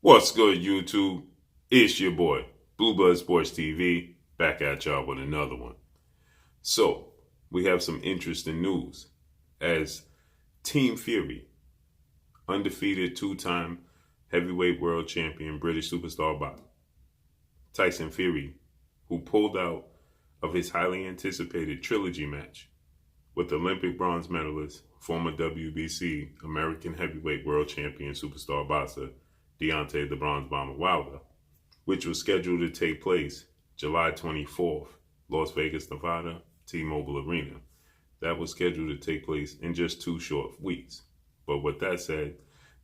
What's good, YouTube? It's your boy, Bluebird Sports TV, back at y'all with another one. So, we have some interesting news as Team Fury, undefeated two-time heavyweight world champion British superstar boxer Tyson Fury, who pulled out of his highly anticipated trilogy match with Olympic bronze medalist, former WBC American heavyweight world champion superstar boxer Deontay the Bronze Bomber Wilder, which was scheduled to take place July 24th, Las Vegas, Nevada, T-Mobile Arena. That was scheduled to take place in just 2 short weeks. But with that said,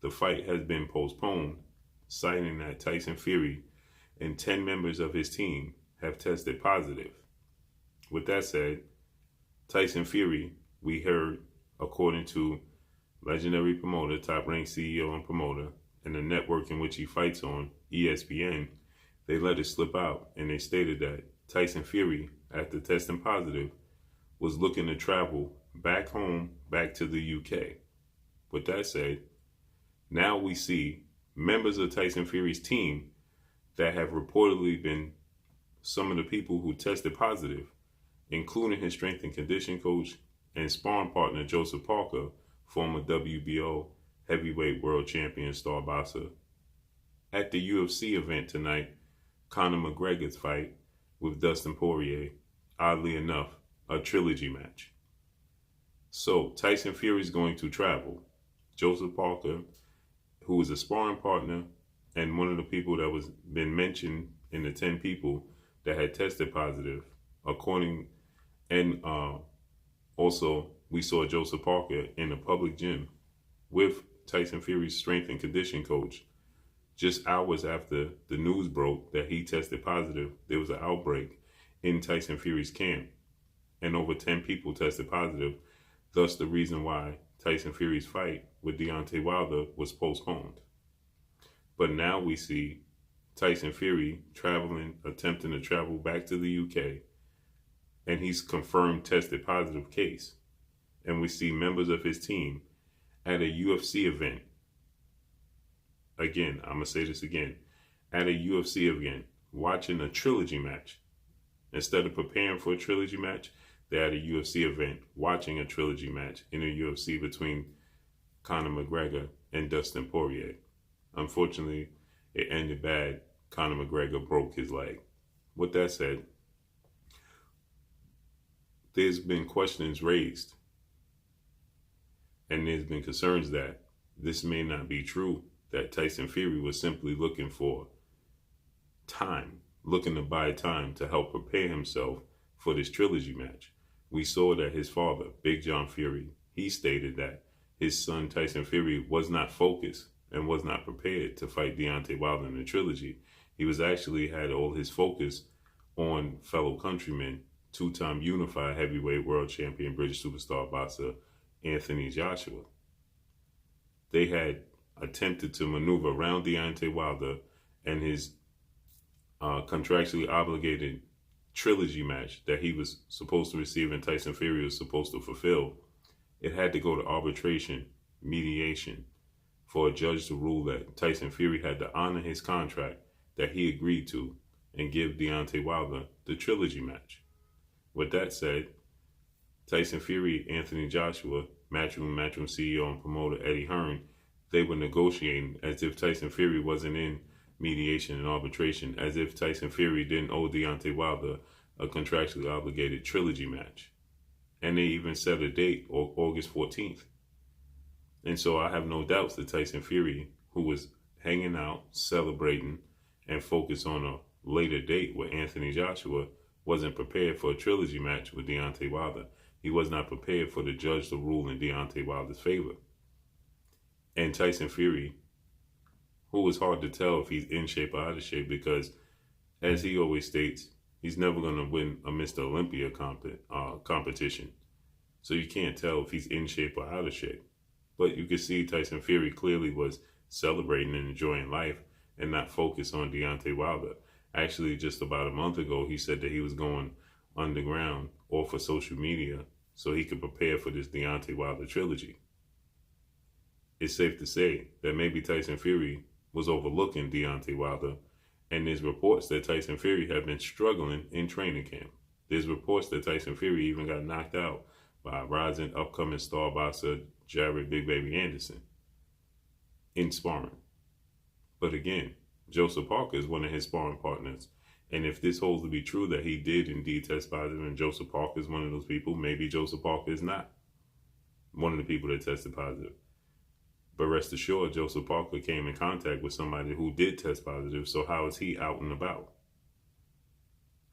the fight has been postponed, citing that Tyson Fury and 10 members of his team have tested positive. With that said, Tyson Fury, we heard, according to legendary promoter, top-ranked CEO and promoter, and the network in which he fights on, ESPN, they let it slip out, and they stated that Tyson Fury, after testing positive, was looking to travel back home, back to the UK. With that said, now we see members of Tyson Fury's team that have reportedly been some of the people who tested positive, including his strength and condition coach and sparring partner Joseph Parker, former WBO heavyweight world champion star boxer. At the UFC event tonight, Conor McGregor's fight with Dustin Poirier, oddly enough, a trilogy match. So Tyson Fury is going to travel. Joseph Parker, who was a sparring partner and one of the people that was been mentioned in the 10 people that had tested positive, also we saw Joseph Parker in a public gym with Tyson Fury's strength and condition coach. Just hours after the news broke that he tested positive, there was an outbreak in Tyson Fury's camp, and over 10 people tested positive, thus the reason why Tyson Fury's fight with Deontay Wilder was postponed. But now we see Tyson Fury attempting to travel back to the UK, and he's confirmed tested positive case. And we see members of his team at a UFC event. Again, I'm going to say this again. At a UFC event, watching a trilogy match. Instead of preparing for a trilogy match, they're at a UFC event watching a trilogy match in a UFC between Conor McGregor and Dustin Poirier. Unfortunately, it ended bad. Conor McGregor broke his leg. With that said, there's been questions raised, and there's been concerns that this may not be true, that Tyson Fury was simply looking for time, looking to buy time to help prepare himself for this trilogy match. We saw that his father, Big John Fury, he stated that his son Tyson Fury was not focused and was not prepared to fight Deontay Wilder in the trilogy. He was actually had all his focus on fellow countrymen, two-time unified heavyweight world champion British superstar boxer Anthony Joshua. They had attempted to maneuver around Deontay Wilder and his contractually obligated trilogy match that he was supposed to receive and Tyson Fury was supposed to fulfill. It had to go to arbitration, mediation, for a judge to rule that Tyson Fury had to honor his contract that he agreed to and give Deontay Wilder the trilogy match. With that said, Tyson Fury, Anthony Joshua, Matchroom CEO and promoter Eddie Hearn, they were negotiating as if Tyson Fury wasn't in mediation and arbitration, as if Tyson Fury didn't owe Deontay Wilder a contractually obligated trilogy match. And they even set a date, August 14th. And so I have no doubts that Tyson Fury, who was hanging out, celebrating, and focused on a later date with Anthony Joshua, wasn't prepared for a trilogy match with Deontay Wilder. He was not prepared for the judge to rule in Deontay Wilder's favor. And Tyson Fury, who is hard to tell if he's in shape or out of shape, because as he always states, he's never going to win a Mr. Olympia competition. So you can't tell if he's in shape or out of shape. But you can see Tyson Fury clearly was celebrating and enjoying life and not focused on Deontay Wilder. Actually, just about a month ago, he said that he was going underground or for social media so he could prepare for this Deontay Wilder trilogy. It's safe to say that maybe Tyson Fury was overlooking Deontay Wilder, and there's reports that Tyson Fury had been struggling in training camp. There's reports that Tyson Fury even got knocked out by rising upcoming star boxer Jared Big Baby Anderson in sparring. But again, Joseph Parker is one of his sparring partners. And if this holds to be true that he did indeed test positive and Joseph Parker is one of those people, maybe Joseph Parker is not one of the people that tested positive. But rest assured, Joseph Parker came in contact with somebody who did test positive. So how is he out and about?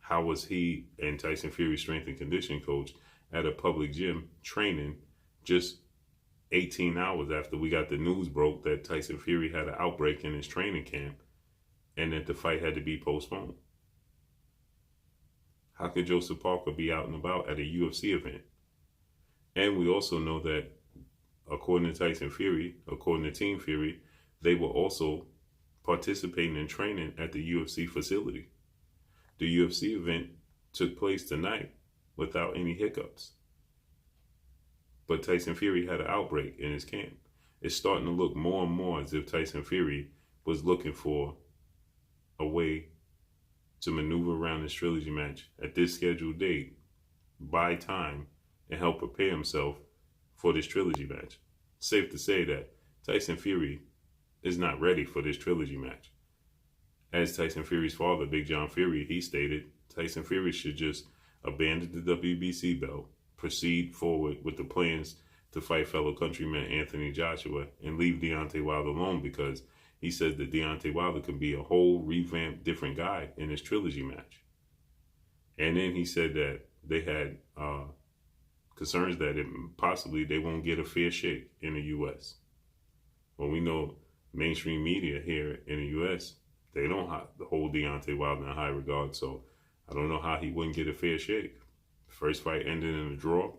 How was he and Tyson Fury's strength and conditioning coach at a public gym training just 18 hours after we got the news broke that Tyson Fury had an outbreak in his training camp and that the fight had to be postponed? How could Joseph Parker be out and about at a UFC event? And we also know that according to Tyson Fury, according to Team Fury, they were also participating in training at the UFC facility. The UFC event took place tonight without any hiccups. But Tyson Fury had an outbreak in his camp. It's starting to look more and more as if Tyson Fury was looking for a way to maneuver around this trilogy match at this scheduled date, buy time, and help prepare himself for this trilogy match. Safe to say that Tyson Fury is not ready for this trilogy match. As Tyson Fury's father, Big John Fury, he stated Tyson Fury should just abandon the WBC belt, proceed forward with the plans to fight fellow countryman Anthony Joshua, and leave Deontay Wilder alone, because he says that Deontay Wilder can be a whole revamped different guy in this trilogy match. And then he said that they had concerns that possibly they won't get a fair shake in the U.S. Well, we know mainstream media here in the U.S., they don't hold Deontay Wilder in high regard, so I don't know how he wouldn't get a fair shake. The first fight ended in a draw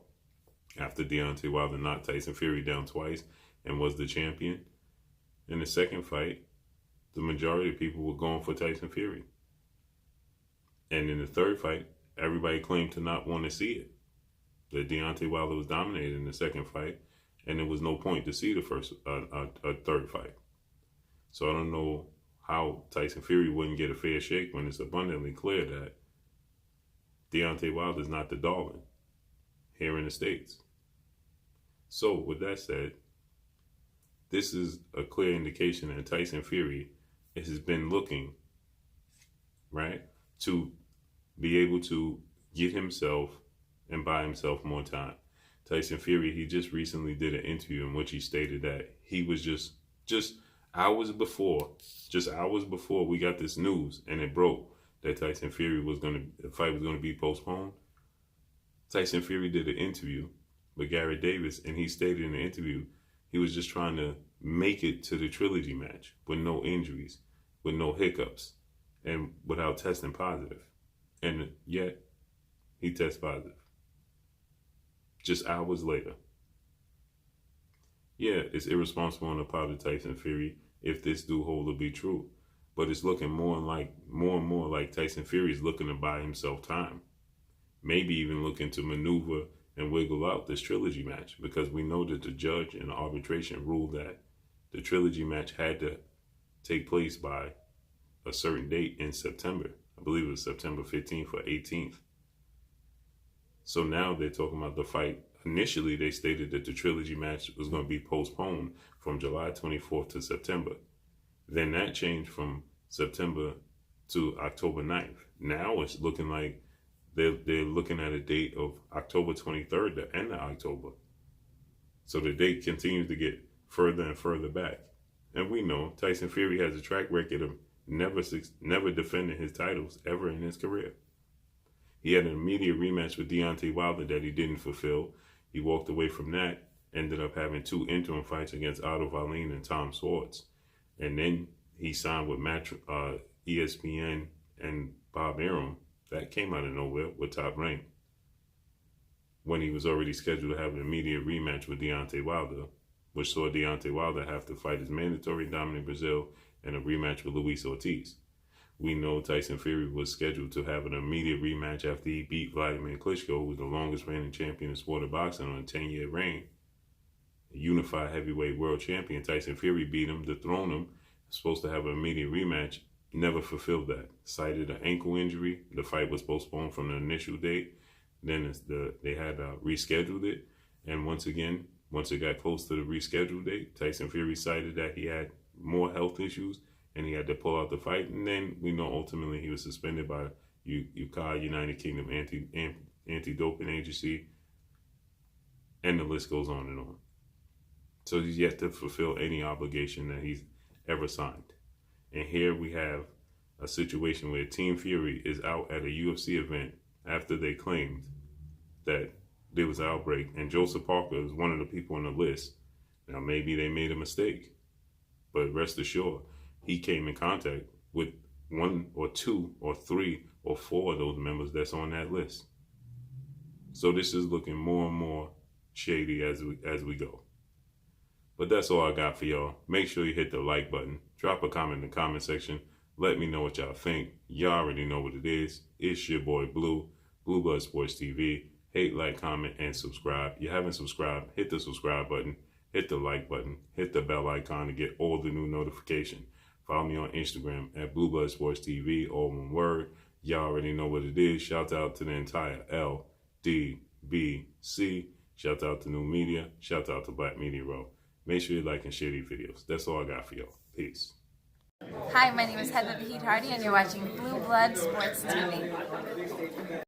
after Deontay Wilder knocked Tyson Fury down twice and was the champion. In the second fight, the majority of people were going for Tyson Fury. And in the third fight, everybody claimed to not want to see it. That Deontay Wilder was dominated in the second fight, and there was no point to see the third fight. So I don't know how Tyson Fury wouldn't get a fair shake when it's abundantly clear that Deontay Wilder is not the darling here in the States. So with that said, this is a clear indication that Tyson Fury has been looking, right, to be able to get himself and buy himself more time. Tyson Fury, he just recently did an interview in which he stated that he was just hours before we got this news and it broke that Tyson Fury the fight was going to be postponed. Tyson Fury did an interview with Gary Davis, and he stated in the interview he was just trying to make it to the trilogy match with no injuries, with no hiccups, and without testing positive. And yet, he tests positive. Just hours later. Yeah, it's irresponsible on the part of Tyson Fury if this do hold to be true. But it's looking more and more like Tyson Fury is looking to buy himself time. Maybe even looking to maneuver and wiggle out this trilogy match, because we know that the judge in the arbitration ruled that the trilogy match had to take place by a certain date in September. I believe it was September 15th or 18th. So now they're talking about the fight. Initially, they stated that the trilogy match was going to be postponed from July 24th to September. Then that changed from September to October 9th. Now it's looking like they're looking at a date of October 23rd, the end of October. So the date continues to get further and further back. And we know Tyson Fury has a track record of never defending his titles ever in his career. He had an immediate rematch with Deontay Wilder that he didn't fulfill. He walked away from that, ended up having 2 interim fights against Otto Wallin and Tom Swartz. And then he signed with ESPN and Bob Arum. That came out of nowhere with Top Rank, when he was already scheduled to have an immediate rematch with Deontay Wilder, which saw Deontay Wilder have to fight his mandatory Dominic Brazil and a rematch with Luis Ortiz. We know Tyson Fury was scheduled to have an immediate rematch after he beat Vladimir Klitschko, who was the longest reigning champion in sport of boxing on a 10-year reign. A unified heavyweight world champion, Tyson Fury beat him, dethroned him, supposed to have an immediate rematch, never fulfilled that. Cited an ankle injury. The fight was postponed from the initial date. Then they had rescheduled it. And once again, once it got close to the rescheduled date, Tyson Fury cited that he had more health issues and he had to pull out the fight. And then we know ultimately he was suspended by UKAD, United Kingdom Anti-Doping Agency. And the list goes on and on. So he's yet to fulfill any obligation that he's ever signed. And here we have a situation where Team Fury is out at a UFC event after they claimed that there was an outbreak, and Joseph Parker is one of the people on the list. Now maybe they made a mistake, but rest assured, he came in contact with 1 or 2 or 3 or 4 of those members that's on that list. So this is looking more and more shady as we go. But that's all I got for y'all. Make sure you hit the like button. Drop a comment in the comment section. Let me know what y'all think. Y'all already know what it is. It's your boy Blue, Blue Blood Sports TV. Hate, like, comment, and subscribe. If you haven't subscribed, hit the subscribe button. Hit the like button. Hit the bell icon to get all the new notifications. Follow me on Instagram at Blue Blood Sports TV, all one word. Y'all already know what it is. Shout out to the entire LDBC. Shout out to New Media. Shout out to Black Media Row. Make sure you like and share these videos. That's all I got for y'all. Peace. Hi, my name is Heather the Heat Hardy, and you're watching Blue Blood Sports TV.